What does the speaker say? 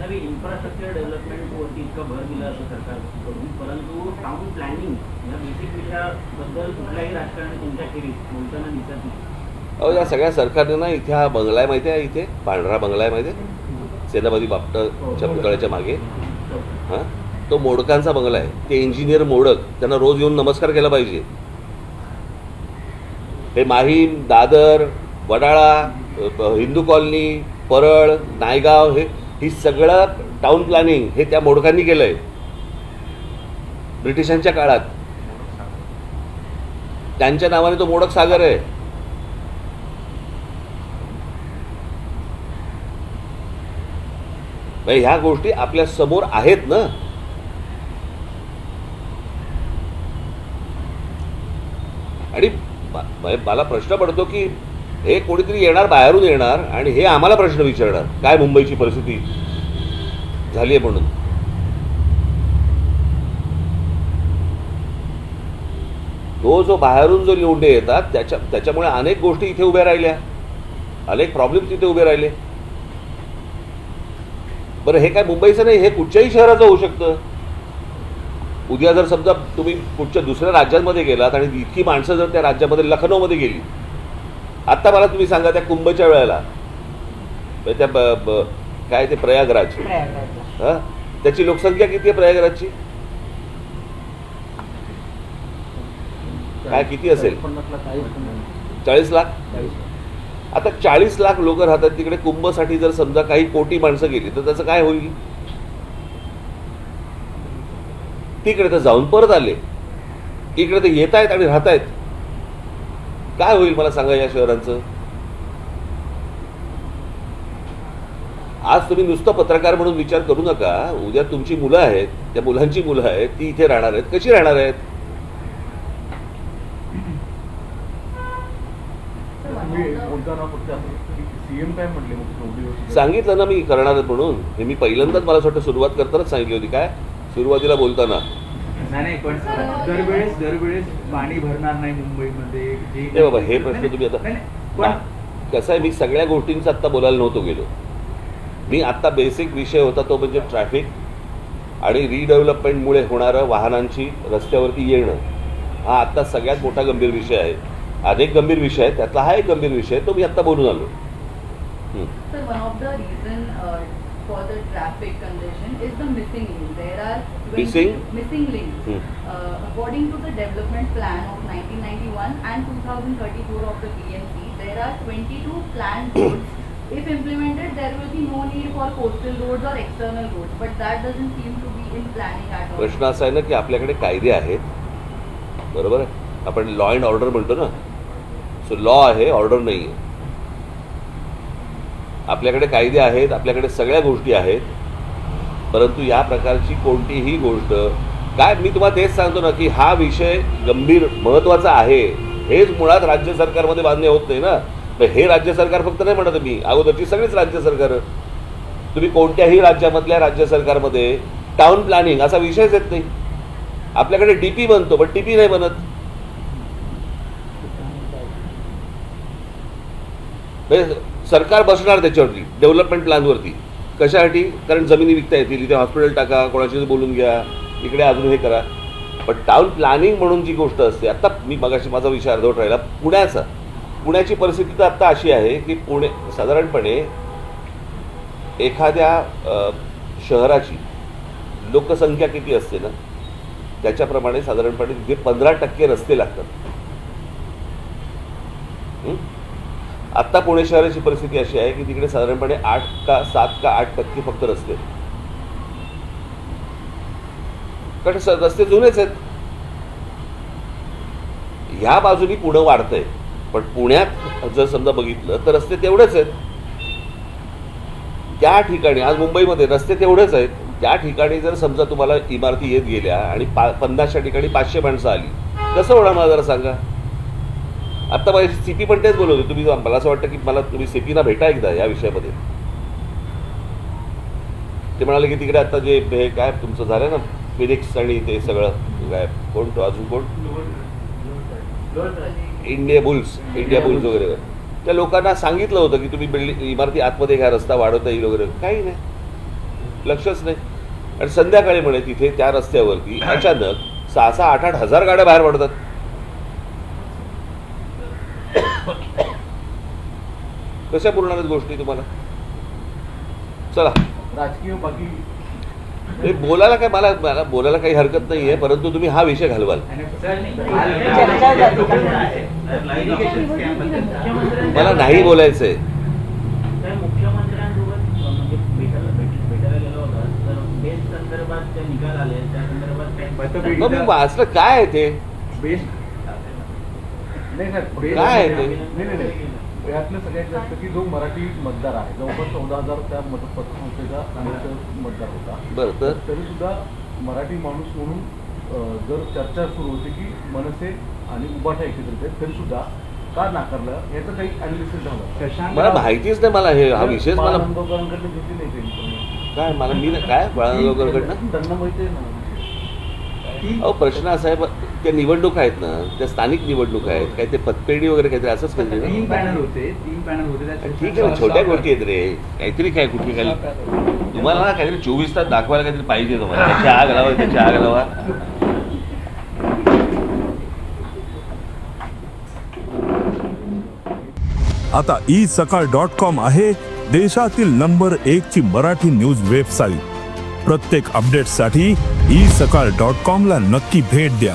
नवी इन्फ्रास्ट्रक्चर डेव्हलपमेंटवरती इतका भर दिला जातो सरकारकडून, परंतु टाउन प्लॅनिंग या बेसिक विषयाबद्दल कुठल्याही राजकारणी तुमच्या खेरीज बोलताना दिसत नाही. अहो, या सगळ्या सरकारने ना इथे हा बंगला आहे माहिती आहे, इथे पांढरा बंगला आहे माहिती आहे, सेनापती बापटच्या पुतळ्याच्या मागे. हां, तो मोडकांचा बंगला आहे. ते इंजिनियर मोडक, त्यांना रोज येऊन नमस्कार केला पाहिजे. हे माहीम, दादर, वडाळा, हिंदू कॉलनी, परळ, नायगाव, ही सगळं टाउन प्लॅनिंग हे त्या मोडकांनी केलं आहे ब्रिटिशांच्या काळात. त्यांच्या नावाने तो मोडक सागर आहे. ह्या गोष्टी आपल्या समोर आहेत ना. आणि मला प्रश्न पडतो की हे कोणीतरी येणार, बाहेरून येणार आणि हे आम्हाला प्रश्न विचारणार काय मुंबईची परिस्थिती झाली आहे म्हणून. तो जो बाहेरून जो लोंढे येतात त्याच्यामुळे अनेक गोष्टी इथे उभ्या राहिल्या, अनेक प्रॉब्लेम्स इथे उभे राहिले. बरं, हे काय मुंबईचं नाही, हे कुठच्याही शहराचं होऊ शकतं. उद्या जर समजा तुम्ही कुठच्या दुसऱ्या राज्यांमध्ये गेलात आणि इतकी माणसं जर त्या राज्यामध्ये लखनौमध्ये गेली, आत्ता मला तुम्ही सांगा त्या कुंभच्या वेळेला त्या काय ते प्रयागराज, हां, त्याची लोकसंख्या किती आहे प्रयागराजची? काय किती असेल? 40 लाख. आता 40 लाख लोक राहतात तिकडे. कुंभसाठी जर समजा काही कोटी माणसं गेली तर त्याचं काय होईल? तिकडे तर जाऊन परत आले, इकडे ते येत आहेत आणि राहत आहेत. काय होईल मला सांगा या शहरांचं? आज तुम्ही नुसतं पत्रकार म्हणून विचार करू नका. उद्या तुमची मुलं आहेत, त्या मुलांची मुलं आहेत, ती इथे राहणार आहेत. कशी राहणार आहेत? सांगितलं ना मी करणार म्हणून. हे मी पहिल्यांदाच मला वाटतं सुरुवात करतानाच सांगितली होती. काय सुरुवातीला बोलताना नाही, पण दरवेळेस पाणी भरणार नाही मुंबईमध्ये. हे बाबा, हे प्रश्न तुम्ही आता कसं आहे, मी सगळ्या गोष्टींचा आत्ता बोलायला नव्हतो गेलो. मी आत्ता बेसिक विषय होता तो म्हणजे ट्रॅफिक आणि रिडेव्हलपमेंटमुळे होणारं वाहनांची रस्त्यावरती येणं. हा आत्ता सगळ्यात मोठा गंभीर विषय आहे. अनेक गंभीर विषय आहेत, त्यातला हा एक गंभीर विषय तो मी आत्ता बोलून आलो. Sir, one of the reason for the traffic congestion is the missing link. There are missing links. According to the development plan of 1991 and 2034 of the BMC, there are 22 planned roads. If implemented, there will be no need for coastal roads or external roads. But that doesn't seem to be in planning at all. प्रश्न असा आहे ना की आपल्याकडे कायदे आहेत, बरोबर आहे. आपण लॉ अँड ऑर्डर म्हणतो ना. सो लॉ आहे, ऑर्डर नाही आहे. आपल्याकडे कायदे आहेत, आपल्याकडे सगळ्या गोष्टी आहेत, परंतु या प्रकारची कोणतीही गोष्ट काय, मी तुम्हाला तेच सांगतो ना की हा विषय गंभीर महत्त्वाचा आहे. हेच मुळात राज्य सरकारमध्ये मान्य होत नाही ना. हे राज्य सरकार फक्त नाही म्हणत मी, अगोदरची सगळीच राज्य सरकार. तुम्ही कोणत्याही राज्यामधल्या राज्य सरकारमध्ये टाउन प्लॅनिंग असा विषयच येत नाही. आपल्याकडे डीपी बनतो पण टीपी नाही बनत. सरकार बसणार त्याच्यावरती डेव्हलपमेंट प्लॅनवरती. कशासाठी? कारण जमिनी विकता येतील, इथे हॉस्पिटल टाका, कोणाशी बोलून घ्या, इकडे अजून हे करा. पण टाउन प्लॅनिंग म्हणून जी गोष्ट असते, आत्ता मी मगाशी माझा विषय अर्धवट राहिला पुण्याची परिस्थिती तर आत्ता अशी आहे की पुणे साधारणपणे एखाद्या शहराची लोकसंख्या किती असते ना त्याच्याप्रमाणे साधारणपणे तिथे 15% रस्ते लागतात. आत्ता पुणे शहराची परिस्थिती अशी आहे की तिकडे साधारणपणे 7 का 8% फक्त रस्ते. कारण रस्ते जुनेच आहेत. ह्या बाजूनी पुणे वाढतंय, पण पुण्यात जर समजा बघितलं तर रस्ते तेवढेच आहेत. त्या ठिकाणी आज मुंबईमध्ये रस्ते तेवढेच आहेत. त्या ठिकाणी जर समजा तुम्हाला इमारती येत गेल्या आणि 50च्या ठिकाणी 500 माणसं आली, कसं होणार मला जरा सांगा. आत्ता माझी सीपी पण तेच बोलवते. तुम्ही मला असं वाटतं की मला तुम्ही सीपीना भेटा एकदा या विषयामध्ये. ते म्हणाले की तिकडे आता जे हे काय तुमचं झालं ना फिनिक्स आणि ते सगळं काय कोण तो अजून कोण इंडिया बुल्स वगैरे, त्या लोकांना सांगितलं होतं की तुम्ही इमारती आतमध्ये घ्या, रस्ता वाढवता येईल वगैरे. काही नाही. लक्षच नाही. आणि संध्याकाळी म्हणे तिथे त्या रस्त्यावरती अचानक 6,000, 8,000, 8,000 गाड्या बाहेर पडतात. कशा पुरणार गोष्टी तुम्हाला? चला, राजकीय बाकी हे बोलायला काय, मला बोलायला काही हरकत नाहीये, परंतु तुम्ही हा विषय घालवाल. मला नाही बोलायचंय. मुख्यमंत्र्यांसोबत म्हणजे भेटायला गेलो होता, तर बेस्ट संदर्भात ते निकाल आले, त्या संदर्भात काही मग मी वाचलं काय आहे ते, बेस्ट नाही सर, काय आहे ते? नाही यातलं सगळ्यात जास्त की जो मराठी मतदार आहे, जवळपास 14,000 त्या मतपत्रसंख्येचा मतदार होता. बरं, तर तरी सुद्धा मराठी माणूस म्हणून जर चर्चा सुरू होती की मनसे आणि उबाटा एकत्रित आहेत, तरी सुद्धा का नाकारलं याचं काही अनालिसिस झालं? मला माहितीच नाही. मला हे हा विषयच मला बाळानंदकरांकडनं घेतली नाही काही information. काय, मला मी काय बाळानंदकरांकडनं. त्यांना माहिती आहे ना. अहो, प्रश्न असा आहे, त्या निवडणूक आहेत ना, त्या स्थानिक निवडणूक आहेत, काय ते पतपेढी वगैरे काहीतरी असंच काहीतरी तीन ना? पॅनल होते ठीक आहे ना, छोट्या गोष्टी आहेत रे, काहीतरी काय कुठे काय तुम्हाला ना काहीतरी 24 तास दाखवायला काहीतरी पाहिजे तुम्हाला. त्याची आग लावा, त्याची आग लावा. आता isakal.com आहे देशातील नंबर 1 ची मराठी न्यूज वेबसाईट. प्रत्येक अपडेटसाठी isakal.com ला नक्की भेट द्या.